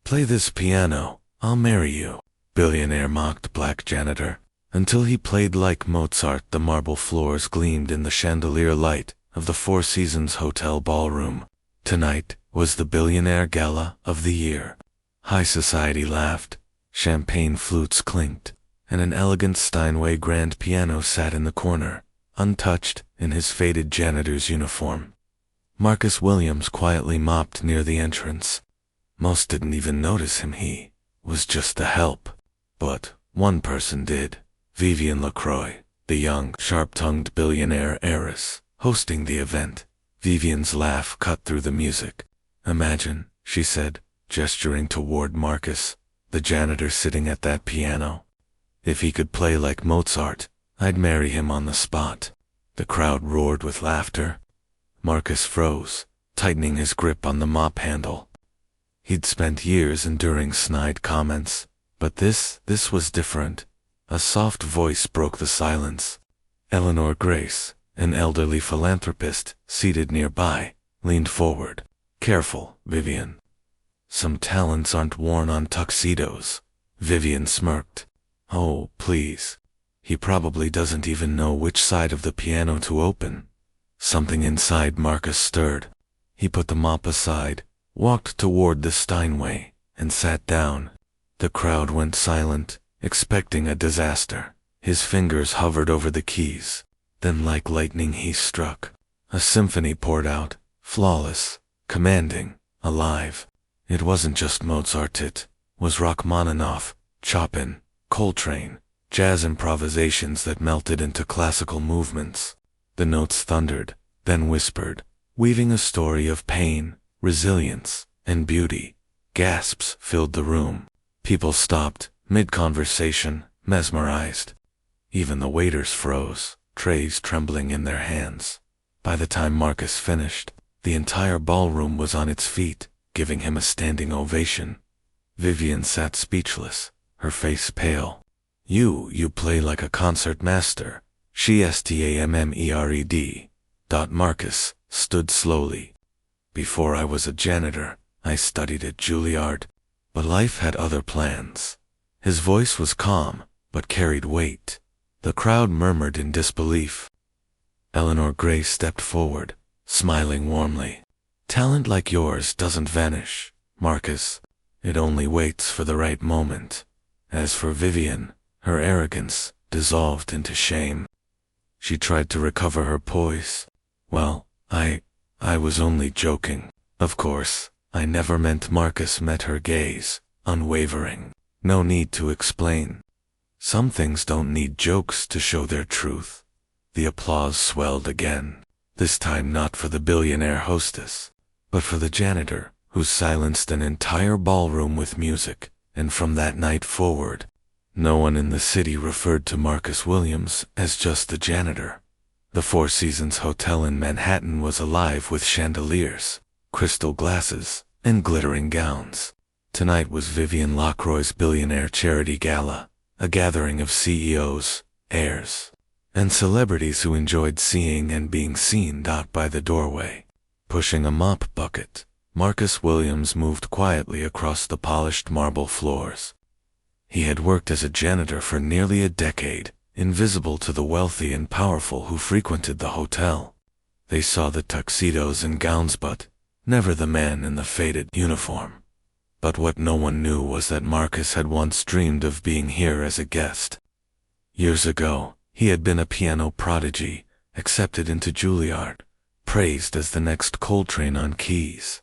Play this piano, I'll marry you. Billionaire mocked Black Janitor. Until he played like Mozart, the marble floors gleamed in the chandelier light of the Four Seasons Hotel ballroom. Tonight was the Billionaire Gala of the year. High society laughed, champagne flutes clinked, and an elegant Steinway grand piano sat in the corner, untouched in his faded janitor's uniform. Marcus Williams quietly mopped near the entrance. Most didn't even notice him. He was just a help. But one person did. Vivian LaCroix, the young, sharp-tongued billionaire heiress, hosting the event. Vivian's laugh cut through the music. Imagine, she said, gesturing toward Marcus, the janitor sitting at that piano. If he could play like Mozart, I'd marry him on the spot. The crowd roared with laughter. Marcus froze, tightening his grip on the mop handle. He'd spent years enduring snide comments, but this was different. A soft voice broke the silence. Eleanor Grace, an elderly philanthropist seated nearby, leaned forward. Careful, Vivian. Some talents aren't worn on tuxedos. Vivian smirked. Oh, please. He probably doesn't even know which side of the piano to open. Something inside Marcus stirred. He put the mop aside, walked toward the Steinway, and sat down. The crowd went silent, expecting a disaster. His fingers hovered over the keys. Then like lightning he struck. A symphony poured out, flawless, commanding, alive. It wasn't just Mozart, it was Rachmaninoff, Chopin, Coltrane, jazz improvisations that melted into classical movements. The notes thundered, then whispered, weaving a story of pain, resilience, and beauty. Gasps filled the room. People stopped, mid-conversation, mesmerized. Even the waiters froze, trays trembling in their hands. By the time Marcus finished, the entire ballroom was on its feet, giving him a standing ovation. Vivian sat speechless, her face pale. You play like a concert master. She stammered. Marcus stood slowly. Before I was a janitor, I studied at Juilliard, but life had other plans. His voice was calm, but carried weight. The crowd murmured in disbelief. Eleanor Gray stepped forward, smiling warmly. Talent like yours doesn't vanish, Marcus. It only waits for the right moment. As for Vivian, her arrogance dissolved into shame. She tried to recover her poise. Well, I was only joking. Of course, I never meant. Marcus met her gaze, unwavering. No need to explain. Some things don't need jokes to show their truth. The applause swelled again, this time not for the billionaire hostess, but for the janitor, who silenced an entire ballroom with music, and from that night forward, no one in the city referred to Marcus Williams as just the janitor. The Four Seasons Hotel in Manhattan was alive with chandeliers, crystal glasses, and glittering gowns. Tonight was Vivian LaCroix's Billionaire Charity Gala, a gathering of CEOs, heirs, and celebrities who enjoyed seeing and being seen. By the doorway, pushing a mop bucket, Marcus Williams moved quietly across the polished marble floors. He had worked as a janitor for nearly a decade, invisible to the wealthy and powerful who frequented the hotel. They saw the tuxedos and gowns, but never the man in the faded uniform. But what no one knew was that Marcus had once dreamed of being here as a guest. Years ago, he had been a piano prodigy, accepted into Juilliard, praised as the next Coltrane on keys.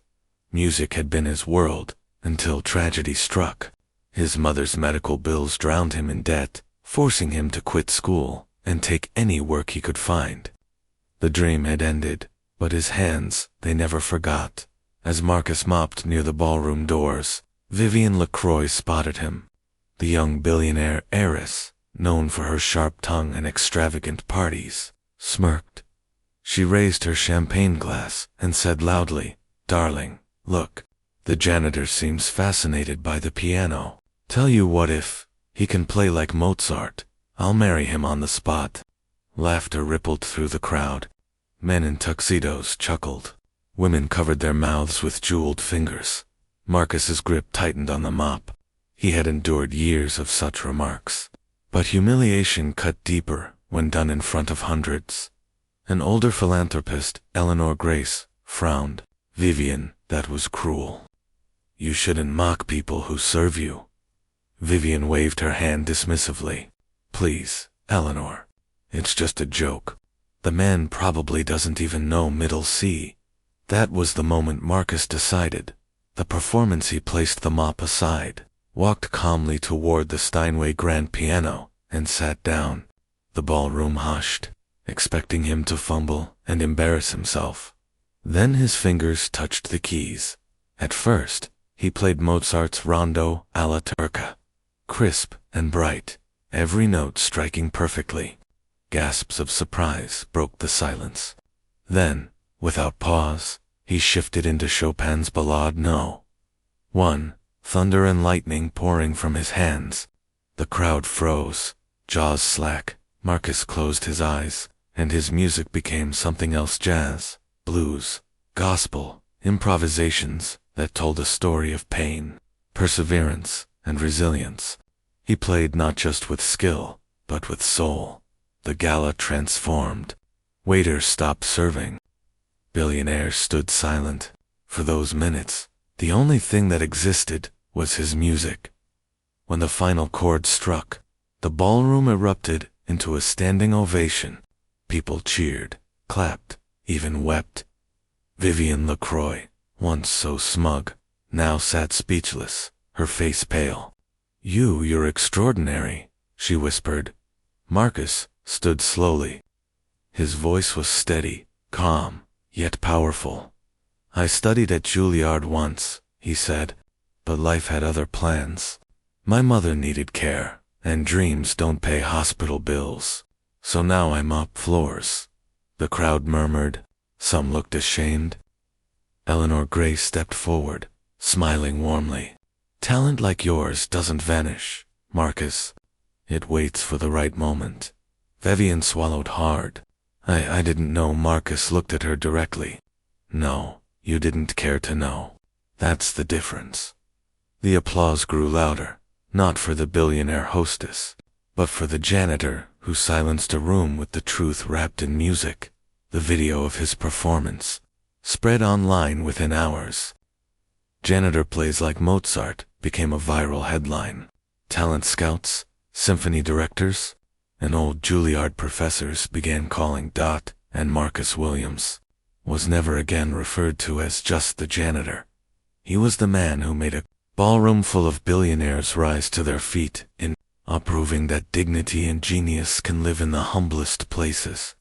Music had been his world, until tragedy struck. His mother's medical bills drowned him in debt, forcing him to quit school and take any work he could find. The dream had ended, but his hands, they never forgot. As Marcus mopped near the ballroom doors, Vivian LaCroix spotted him. The young billionaire heiress, known for her sharp tongue and extravagant parties, smirked. She raised her champagne glass and said loudly, "Darling, look, the janitor seems fascinated by the piano. Tell you what, if he can play like Mozart, I'll marry him on the spot." Laughter rippled through the crowd. Men in tuxedos chuckled. Women covered their mouths with jeweled fingers. Marcus's grip tightened on the mop. He had endured years of such remarks. But humiliation cut deeper when done in front of hundreds. An older philanthropist, Eleanor Grace, frowned. Vivian, that was cruel. You shouldn't mock people who serve you. Vivian waved her hand dismissively. Please, Eleanor. It's just a joke. The man probably doesn't even know Middle C. That was the moment Marcus decided. The performance he placed the mop aside, walked calmly toward the Steinway grand piano, and sat down. The ballroom hushed, expecting him to fumble and embarrass himself. Then his fingers touched the keys. At first, he played Mozart's Rondo alla Turca, crisp and bright, every note striking perfectly. Gasps of surprise broke the silence. Then, without pause, he shifted into Chopin's Ballade No. 1, thunder and lightning pouring from his hands. The crowd froze, jaws slack. Marcus closed his eyes, and his music became something else: jazz, blues, gospel, improvisations that told a story of pain, perseverance, and resilience. He played not just with skill, but with soul. The gala transformed. Waiters stopped serving. Billionaire stood silent. For those minutes, the only thing that existed was his music. When the final chord struck, the ballroom erupted into a standing ovation. People cheered, clapped, even wept. Vivian LaCroix, once so smug, now sat speechless, her face pale. You're extraordinary," she whispered. Marcus stood slowly. His voice was steady, calm, yet powerful. "I studied at Juilliard once," he said, "but life had other plans. My mother needed care, and dreams don't pay hospital bills. So now I'm up floors." The crowd murmured. Some looked ashamed. Eleanor Gray stepped forward, smiling warmly. "Talent like yours doesn't vanish, Marcus. It waits for the right moment." Vivian swallowed hard. I didn't know." Marcus looked at her directly. "No, you didn't care to know. That's the difference." The applause grew louder, not for the billionaire hostess, but for the janitor who silenced a room with the truth wrapped in music. The video of his performance spread online within hours. "Janitor plays like Mozart" became a viral headline. Talent scouts, symphony directors, and old Juilliard professors began calling Dot, and Marcus Williams was never again referred to as just the janitor. He was the man who made a ballroom full of billionaires rise to their feet in proving that dignity and genius can live in the humblest places.